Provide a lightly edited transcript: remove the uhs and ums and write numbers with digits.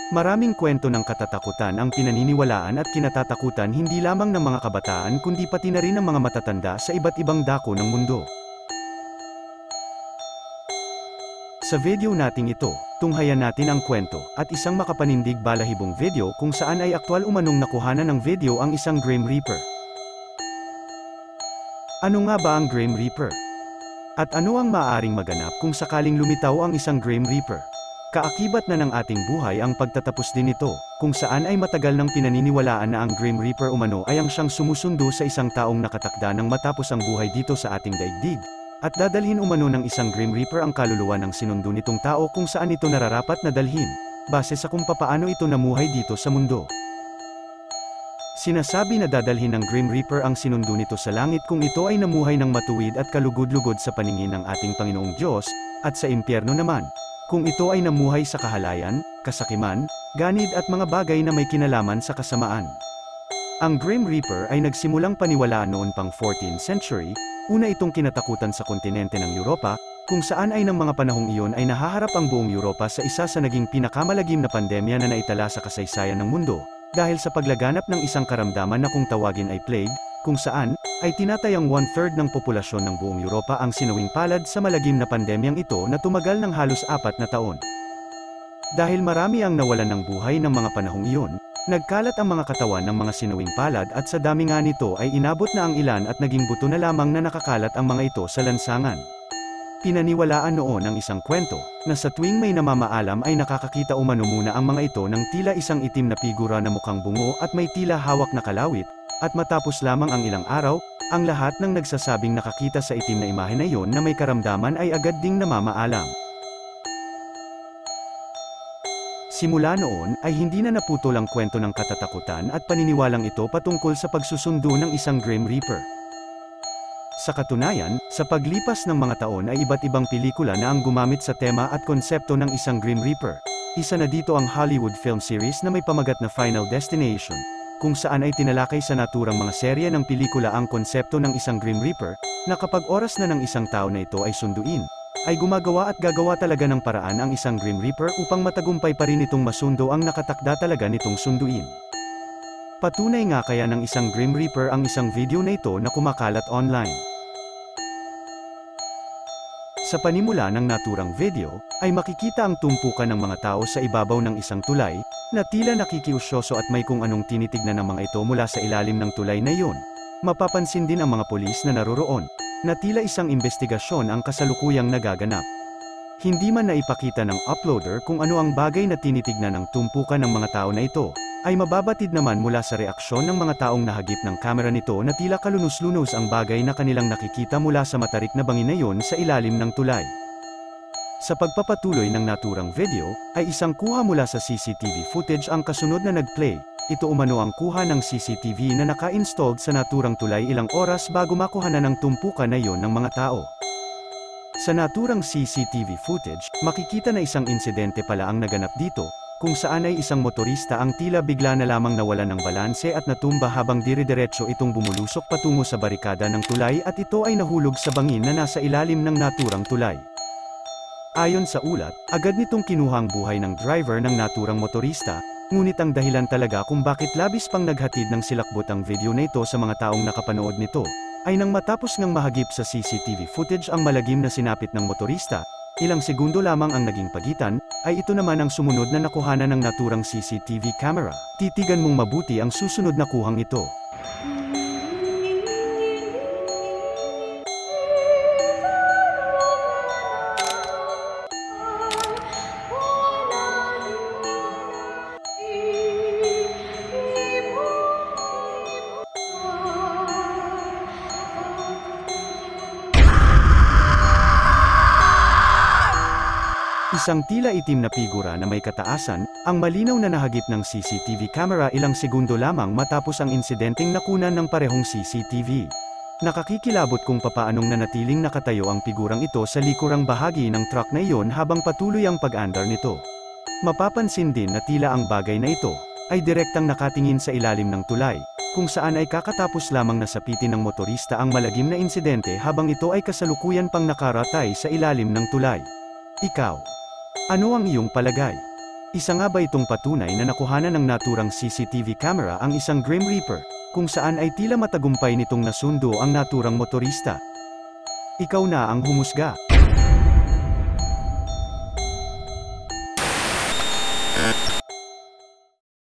Maraming kwento ng katatakutan ang pinaniniwalaan at kinatatakutan hindi lamang ng mga kabataan kundi pati na rin ng mga matatanda sa iba't ibang dako ng mundo. Sa video nating ito, tunghayan natin ang kwento, at isang makapanindig balahibong video kung saan ay aktwal umanong nakuhanan ng video ang isang Grim Reaper. Ano nga ba ang Grim Reaper? At ano ang maaaring maganap kung sakaling lumitaw ang isang Grim Reaper? Kaakibat na ng ating buhay ang pagtatapos din nito, kung saan ay matagal nang pinaniniwalaan na ang Grim Reaper umano ay ang siyang sumusundo sa isang taong nakatakda ng matapos ang buhay dito sa ating daigdig, at dadalhin umano ng isang Grim Reaper ang kaluluwa ng sinundo nitong tao kung saan ito nararapat na dalhin, base sa kung papaano ito namuhay dito sa mundo. Sinasabi na dadalhin ng Grim Reaper ang sinundo nito sa langit kung ito ay namuhay ng matuwid at kalugod-lugod sa paningin ng ating Panginoong Diyos, at sa impyerno naman, kung ito ay namuhay sa kahalayan, kasakiman, ganid at mga bagay na may kinalaman sa kasamaan. Ang Grim Reaper ay nagsimulang paniwalaan noon pang 14th century, una itong kinatakutan sa kontinente ng Europa, kung saan ay ng mga panahong iyon ay nahaharap ang buong Europa sa isa sa naging pinakamalagim na pandemya na naitala sa kasaysayan ng mundo, dahil sa paglaganap ng isang karamdaman na kung tawagin ay plague, kung saan ay tinatayang 1/3 ng populasyon ng buong Europa ang sinawing palad sa malagim na pandemyang ito na tumagal ng halos 4 na taon. Dahil marami ang nawalan ng buhay ng mga panahong iyon, nagkalat ang mga katawan ng mga sinawing palad at sa dami nga nito ay inabot na ang ilan at naging buto na lamang na nakakalat ang mga ito sa lansangan. Pinaniwalaan noon ang isang kwento, na sa tuwing may namamaalam ay nakakakita umano muna ang mga ito ng tila isang itim na figura na mukhang bungo at may tila hawak na kalawit, at matapos lamang ang ilang araw, ang lahat ng nagsasabing nakakita sa itim na imahe na iyon na may karamdaman ay agad ding namamaalam. Simula noon, ay hindi na naputol ang kwento ng katatakutan at paniniwalang ito patungkol sa pagsusundo ng isang Grim Reaper. Sa katunayan, sa paglipas ng mga taon ay iba't ibang pelikula na ang gumamit sa tema at konsepto ng isang Grim Reaper. Isa na dito ang Hollywood film series na may pamagat na Final Destination, kung saan ay tinalakay sa naturang mga serye ng pelikula ang konsepto ng isang Grim Reaper, na kapag oras na ng isang tao na ito ay sunduin, ay gumagawa at gagawa talaga ng paraan ang isang Grim Reaper upang matagumpay pa rin itong masundo ang nakatakda talaga nitong sunduin. Patunay nga kaya ng isang Grim Reaper ang isang video na ito na kumakalat online. Sa panimula ng naturang video, ay makikita ang tumpukan ng mga tao sa ibabaw ng isang tulay, na tila nakikiusyoso at may kung anong tinitignan ng mga ito mula sa ilalim ng tulay na iyon. Mapapansin din ang mga pulis na naroroon, na tila isang investigasyon ang kasalukuyang nagaganap. Hindi man naipakita ng uploader kung ano ang bagay na tinitignan ng tumpukan ng mga tao na ito, ay mababatid naman mula sa reaksyon ng mga taong nahagip ng kamera nito na tila kalunos-lunos ang bagay na kanilang nakikita mula sa matarik na bangin na iyon sa ilalim ng tulay. Sa pagpapatuloy ng naturang video, ay isang kuha mula sa CCTV footage ang kasunod na nag-play. Ito umano ang kuha ng CCTV na naka-installed sa naturang tulay ilang oras bago makuhanan ng tumpukan na iyon ng mga tao. Sa naturang CCTV footage, makikita na isang insidente pala ang naganap dito, kung saan ay isang motorista ang tila bigla na lamang nawalan ng balanse at natumba habang dire-diretso itong bumulusok patungo sa barikada ng tulay at ito ay nahulog sa bangin na nasa ilalim ng naturang tulay. Ayon sa ulat, agad nitong kinuha ang buhay ng driver ng naturang motorista, ngunit ang dahilan talaga kung bakit labis pang naghatid ng silakbot ang video na ito sa mga taong nakapanood nito, ay nang matapos ngang mahagip sa CCTV footage ang malagim na sinapit ng motorista, ilang segundo lamang ang naging pagitan, ay ito naman ang sumunod na nakuhanan ng naturang CCTV camera. Titigan mong mabuti ang susunod na kuhang ito. Isang tila itim na figura na may kataasan, ang malinaw na nahagip ng CCTV camera ilang segundo lamang matapos ang insidenteng nakunan ng parehong CCTV. Nakakikilabot kung papaanong nanatiling nakatayo ang figurang ito sa likurang bahagi ng truck na iyon habang patuloy ang pag-andar nito. Mapapansin din na tila ang bagay na ito ay direktang nakatingin sa ilalim ng tulay, kung saan ay kakatapos lamang nasapitin ng motorista ang malagim na insidente habang ito ay kasalukuyan pang nakaratay sa ilalim ng tulay. Ikaw, ano ang iyong palagay? Isa nga ba itong patunay na nakuhanan ng naturang CCTV camera ang isang Grim Reaper, kung saan ay tila matagumpay nitong nasundo ang naturang motorista? Ikaw na ang humusga.